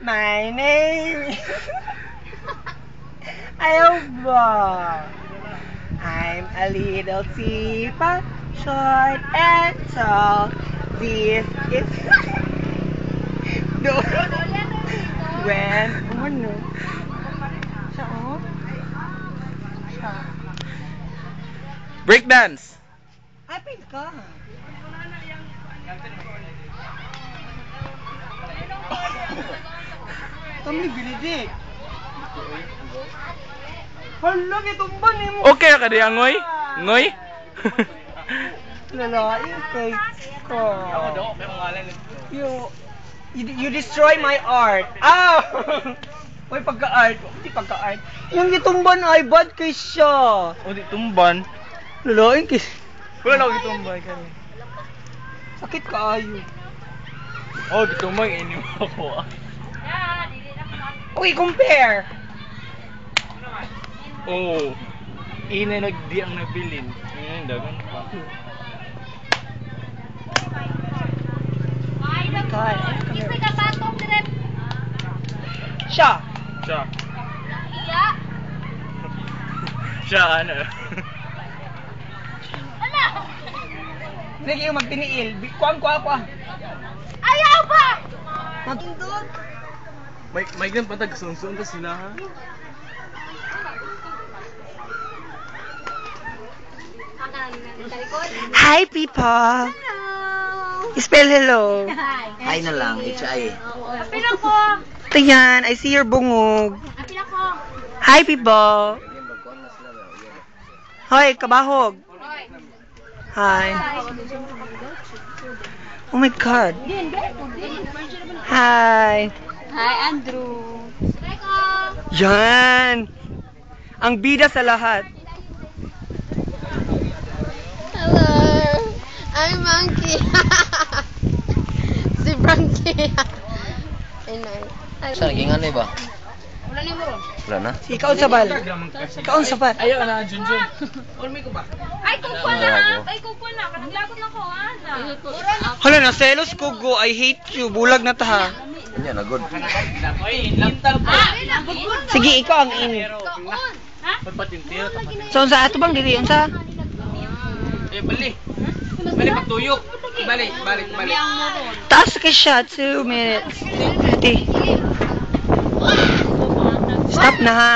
My name is Alba. I'm a little teapot, short and tall. This is no. When ano? Siya oh? Siya. Breakdance. Ay, pwede ka. Kami binidik. Hala, gitumban ni mo. Okay ka di ngoy? Ngoy? Lalaki kay ko. You destroy my art. Ah! Uy, pagka-art. Hindi pagka-art. Yung gitumban ay bad kay siya. O di tumban. Lalaki kay... Wala na gitumban kani. Sakit kaayo. Oh, gitumban ini mo ako. Uy, compare. Oh. Ina nagdi ang nabilin. Dagan pa. God. Siya. Siya. Siya ano? Hindi kayo magtiniil. Kuang. Ayaw ba? Magtindog. May ganun pa tag-sunsun pa sila ha? Hi, people. Hello. Spell hello. Hi na lang, HI. Apil ako. Ito yan. I see your bungog. Apil ako. Hi, people. Hoy, kabahog. Hi. Oh my God. Hi. Hi, Andrew. Yan. Ang bida sa lahat. Hello. I'm Monkey. Si Frankie. Saan, naging ano ba? Wala ni mo. Wala na? Si ikaw sa bal. Ikaw sa bal. Ayaw na, Junjun. Ulmi ko ba? Ay, kukuha na. Ay, kukuha na. Naglagot na ko, ana. Hala na, selos ko go. I hate you. Bulag na ta ha. Ano yan, agod. Oy, lantal pa. Sige, ikaw ang ini. Ha? Pagpatintir. So, unsa ato bang diri? Unsa? Eh, bali. Bali pagtuyok. Bali. Taas ka siya. 2 minutes. 50. Stop na ha.